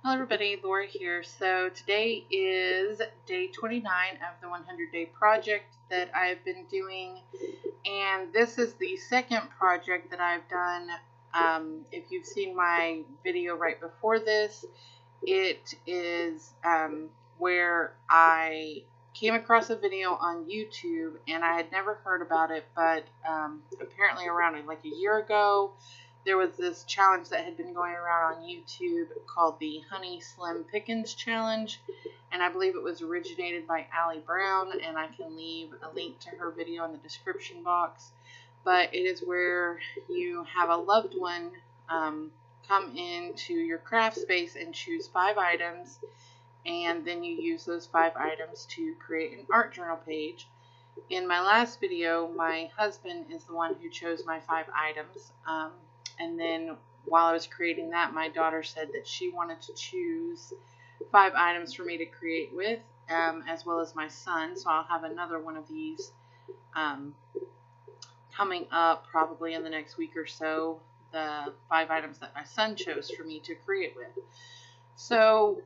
Hello everybody, Laura here. So today is day 29 of the 100-day project that I've been doing, and this is the second project that I've done. If you've seen my video right before this, it is where I came across a video on YouTube, and I had never heard about it, but apparently around like a year ago, there was this challenge that had been going around on YouTube called the Honey Slim Pickens Challenge, and I believe it was originated by Allie Brown, and I can leave a link to her video in the description box. But it is where you have a loved one come into your craft space and choose 5 items, and then you use those 5 items to create an art journal page. In my last video, my husband is the one who chose my 5 items. And then while I was creating that, my daughter said that she wanted to choose 5 items for me to create with, as well as my son. So I'll have another one of these coming up probably in the next week or so, the 5 items that my son chose for me to create with. So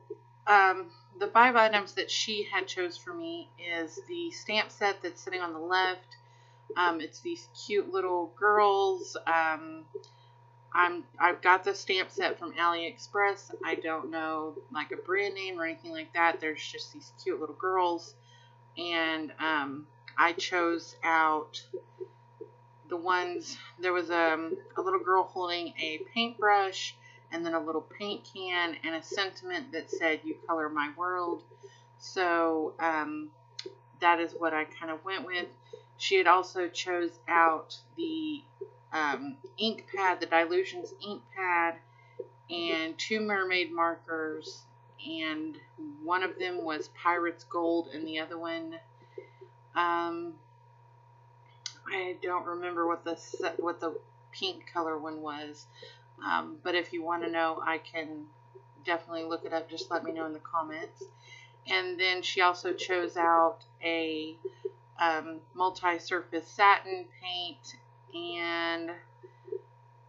the 5 items that she had chose for me is the stamp set that's sitting on the left. It's these cute little girls. I've got the stamp set from AliExpress. I don't know like a brand name or anything like that. There's just these cute little girls, and I chose out the ones. There was a little girl holding a paintbrush, and then a little paint can, and a sentiment that said, "You color my world." So that is what I kind of went with. She had also chose out the ink pad, the Dylusions ink pad, and 2 mermaid markers, and one of them was Pirate's Gold, and the other one, I don't remember what the pink color one was, but if you want to know, I can definitely look it up. Just let me know in the comments. And then she also chose out a multi-surface satin paint, and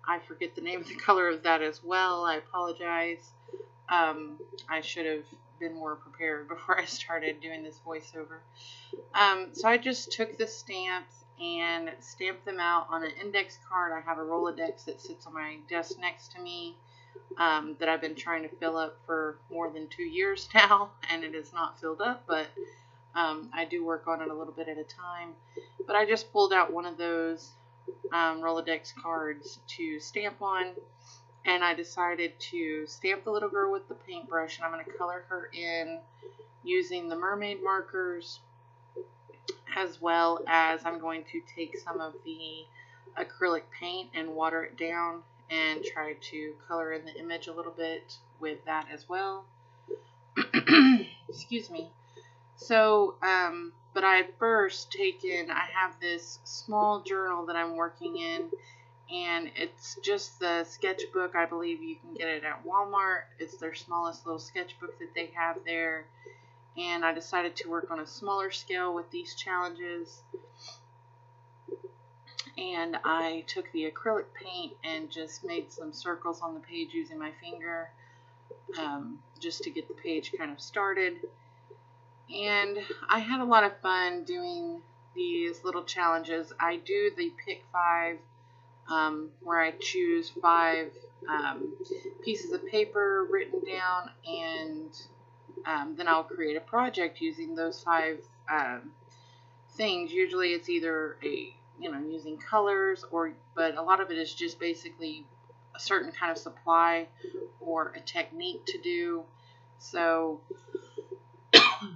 I forget the name of the color of that as well. I apologize. I should have been more prepared before I started doing this voiceover. So I just took the stamps and stamped them out on an index card. I have a Rolodex that sits on my desk next to me that I've been trying to fill up for more than 2 years now, and it is not filled up, but I do work on it a little bit at a time. But I just pulled out one of those Rolodex cards to stamp on, and I decided to stamp the little girl with the paintbrush, and I'm going to color her in using the mermaid markers, as well as I'm going to take some of the acrylic paint and water it down and try to color in the image a little bit with that as well. Excuse me. So, but I had first I have this small journal that I'm working in, and it's just the sketchbook. I believe you can get it at Walmart. It's their smallest little sketchbook that they have there, and I decided to work on a smaller scale with these challenges, and I took the acrylic paint and just made some circles on the page using my finger, just to get the page kind of started. And I had a lot of fun doing these little challenges. I do the pick 5, where I choose 5 pieces of paper written down, and then I'll create a project using those 5 things. Usually it's either using colors, but a lot of it is just basically a certain kind of supply or a technique to do. So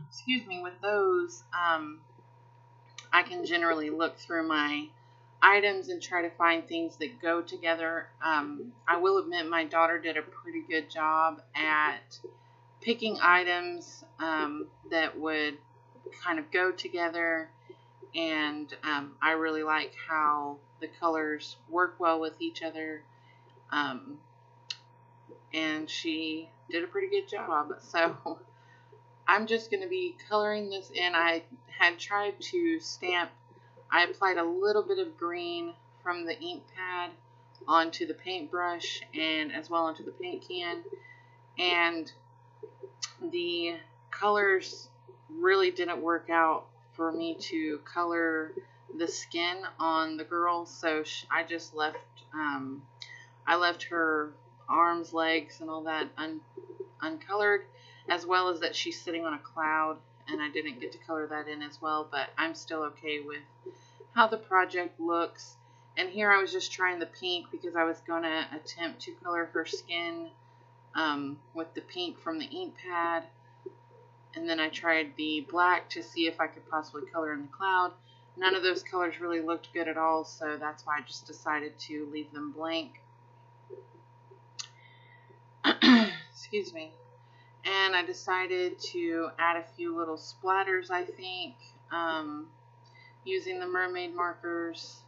excuse me, with those, I can generally look through my items and try to find things that go together. I will admit my daughter did a pretty good job at picking items that would kind of go together, and I really like how the colors work well with each other, and she did a pretty good job. So I'm just going to be coloring this in. I had tried to stamp. I applied a little bit of green from the ink pad onto the paintbrush and as well onto the paint can. And the colors really didn't work out for me to color the skin on the girl, so I just left I left her arms, legs, and all that uncolored, as well as that she's sitting on a cloud, and I didn't get to color that in as well, but I'm still okay with how the project looks. And here I was just trying the pink because I was going to attempt to color her skin with the pink from the ink pad. And then I tried the black to see if I could possibly color in the cloud. None of those colors really looked good at all, so that's why I just decided to leave them blank. Excuse me. And I decided to add a few little splatters, I think, using the mermaid markers,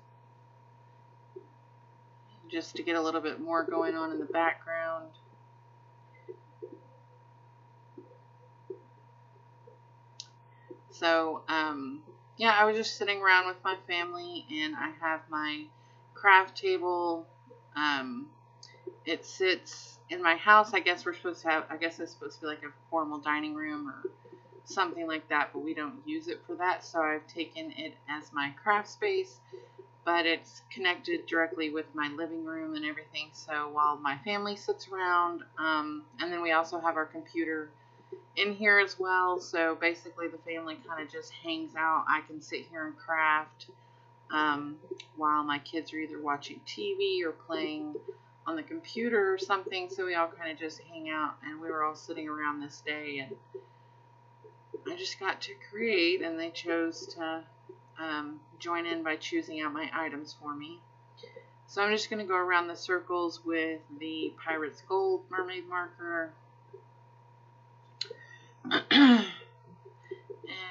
just to get a little bit more going on in the background. So, yeah, I was just sitting around with my family, and I have my craft table. It sits in my house. I guess it's supposed to be like a formal dining room or something like that, but we don't use it for that, so I've taken it as my craft space, but it's connected directly with my living room and everything, so while my family sits around, and then we also have our computer in here as well, so basically the family kind of just hangs out. I can sit here and craft while my kids are either watching TV or playing on the computer or something, so we all kind of just hang out, and we were all sitting around this day, and I just got to create, and they chose to join in by choosing out my items for me. So I'm just going to go around the circles with the Pirate's Gold mermaid marker.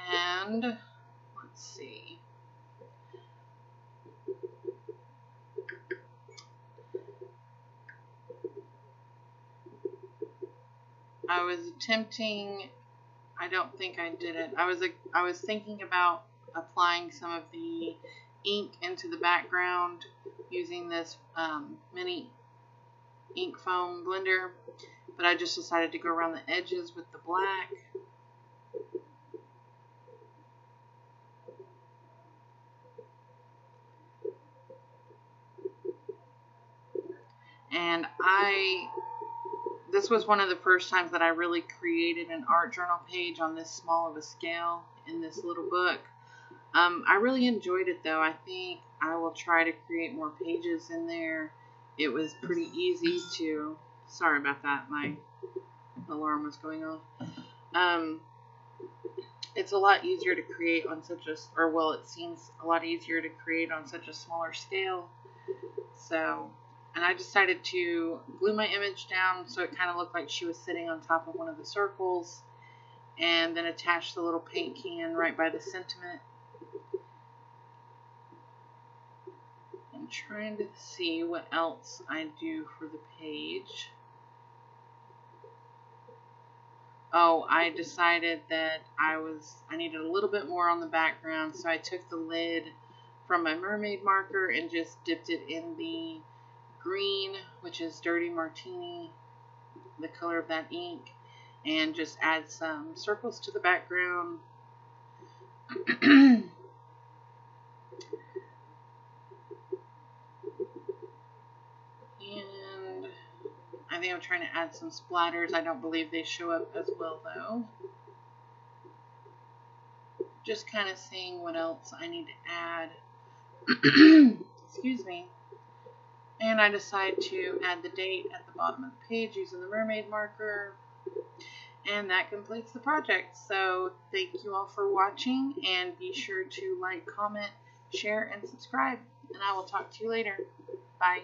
And let's see. I was attempting, I don't think I did it. I was thinking about applying some of the ink into the background using this mini ink foam blender, but I just decided to go around the edges with the black. And this was one of the first times that I really created an art journal page on this small of a scale in this little book. I really enjoyed it though. I think I will try to create more pages in there. It was pretty easy to, sorry about that, my alarm was going off. It's a lot easier to create on it seems a lot easier to create on such a smaller scale. So, and I decided to glue my image down so it kind of looked like she was sitting on top of one of the circles, and then attach the little paint can right by the sentiment. I'm trying to see what else I do for the page. Oh, I decided that I needed a little bit more on the background, so I took the lid from my mermaid marker and just dipped it in the green, which is Dirty Martini, the color of that ink, and just add some circles to the background. And I think I'm trying to add some splatters. I don't believe they show up as well though. Just kind of seeing what else I need to add. Excuse me. And I decide to add the date at the bottom of the page using the mermaid marker. And that completes the project. So thank you all for watching, and be sure to like, comment, share, and subscribe. And I will talk to you later. Bye.